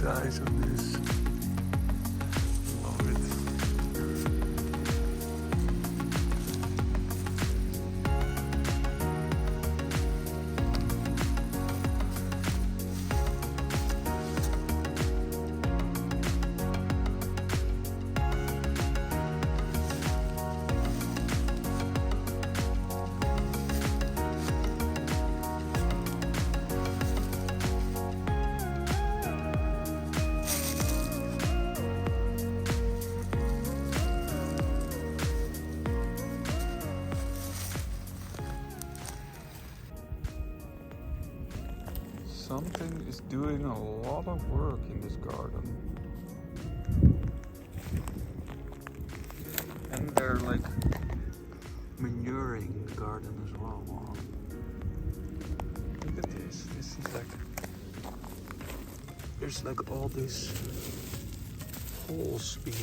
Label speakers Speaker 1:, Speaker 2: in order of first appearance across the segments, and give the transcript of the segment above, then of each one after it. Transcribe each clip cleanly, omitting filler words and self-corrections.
Speaker 1: size of this. Love it. Something is doing a lot of work in this garden. And they're like manuring the garden as well. Wow. Look at this. This is like, there's like all these holes being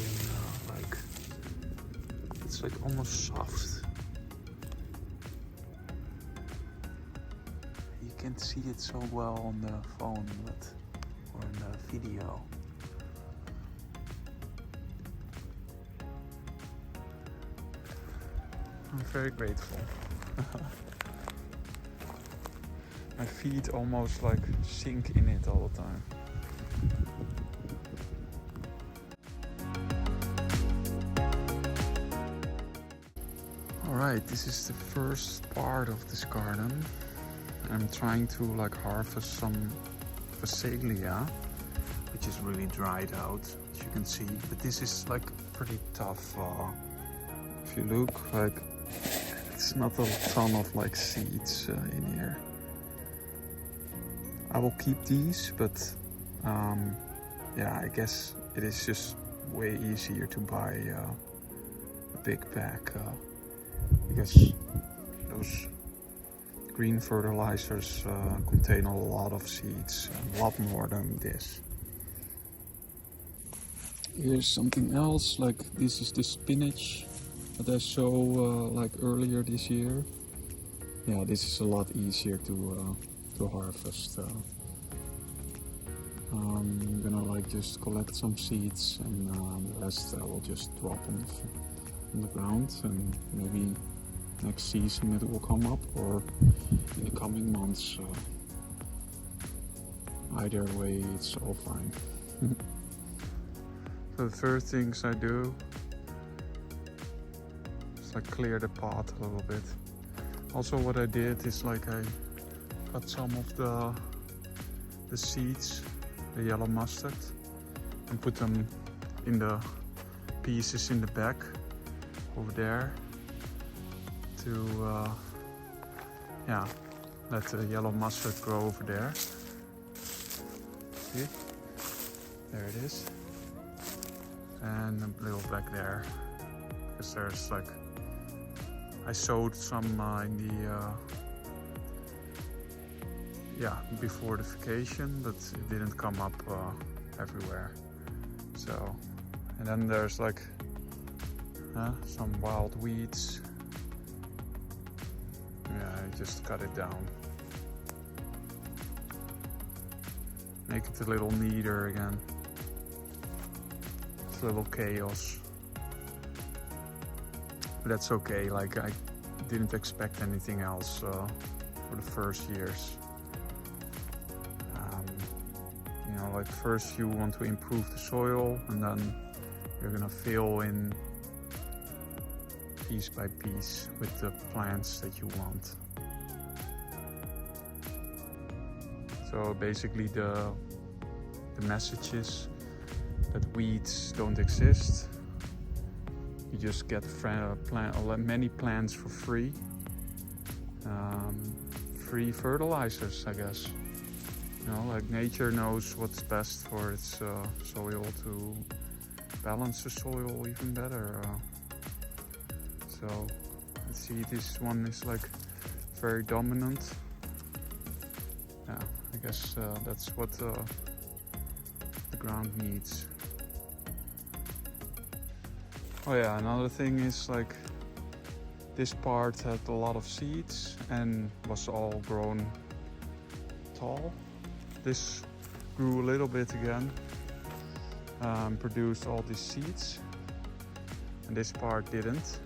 Speaker 1: like, it's like almost soft. You can't see it so well on the phone, or in the video. I'm very grateful. My feet almost like sink in it all the time. Alright, this is the first part of this garden. I'm trying to like harvest some phacelia, which is really dried out, as you can see. But this is like pretty tough. If you look, like it's not a ton of like seeds in here. I will keep these, but yeah, I guess it is just way easier to buy a big pack because those green fertilizers contain a lot of seeds, a lot more than this. Here's something else, like this is the spinach that I saw like earlier this year. Yeah, this is a lot easier to harvest. I'm gonna like just collect some seeds, and the rest I will just drop on the ground, and maybe next season it will come up, or in the coming months. Either way, it's all fine. So the first things I do is like clear the pot a little bit. Also what I did is like I cut some of the seeds, the yellow mustard, and put them in the pieces in the back over there to yeah, let the yellow mustard grow over there. See? There it is. And a little back there, because there's like, I sowed some in the yeah, before the vacation, but it didn't come up everywhere. So, and then there's like some wild weeds. Yeah, I just cut it down. Make it a little neater again. It's a little chaos. But that's okay, like I didn't expect anything else for the first years. You know, like first you want to improve the soil, and then you're gonna fill in piece by piece with the plants that you want. So basically the message is that weeds don't exist. You just get many plants for free. Free fertilizers, I guess. You know, like nature knows what's best for its soil to balance the soil even better. So let's see, this one is like very dominant. Yeah, I guess that's what the ground needs. Oh yeah, another thing is like this part had a lot of seeds and was all grown tall. This grew a little bit again, produced all these seeds, and this part didn't.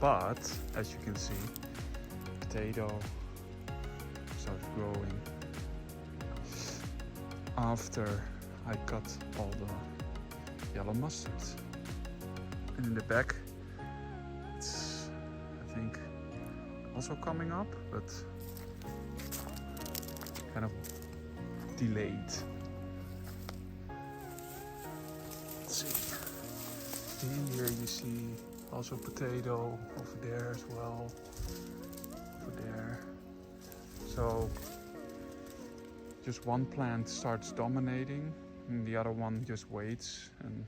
Speaker 1: But as you can see, potato started growing after I cut all the yellow mustard. And in the back, it's, I think, also coming up, but kind of delayed. Let's see. In here you see also potato over there as well. Over there. So just one plant starts dominating and the other one just waits and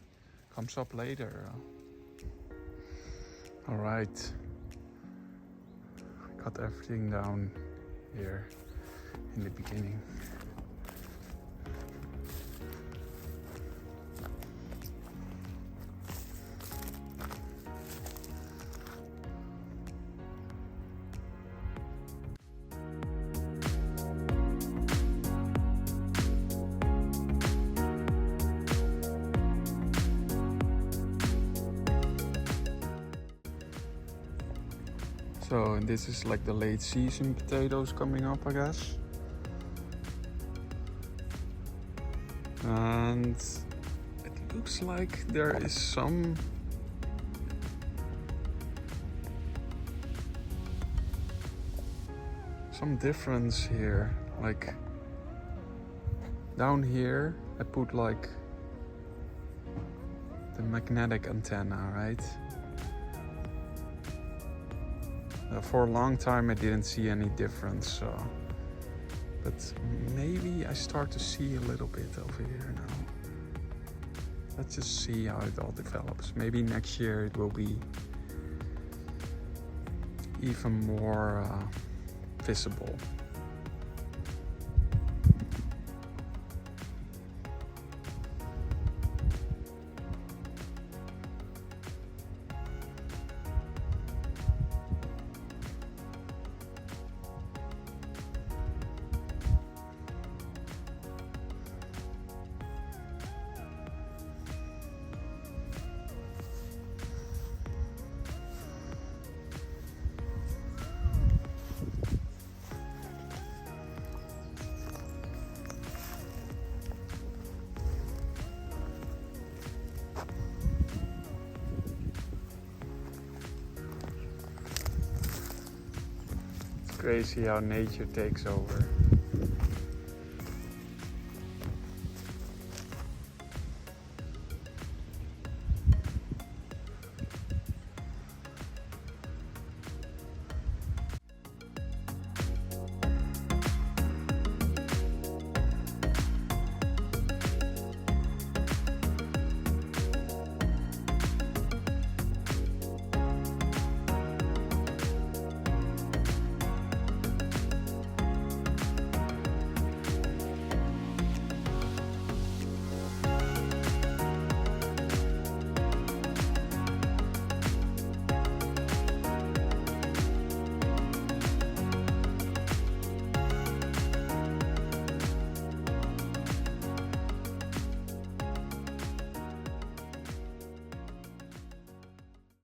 Speaker 1: comes up later. All right, I cut everything down here in the beginning. So this is like the late season potatoes coming up, I guess. And it looks like there is some difference here. Like down here I put like the magnetic antenna, right? For a long time I didn't see any difference, but maybe I start to see a little bit over here now. Let's just see how it all develops. Maybe next year it will be even more visible. Crazy how nature takes over.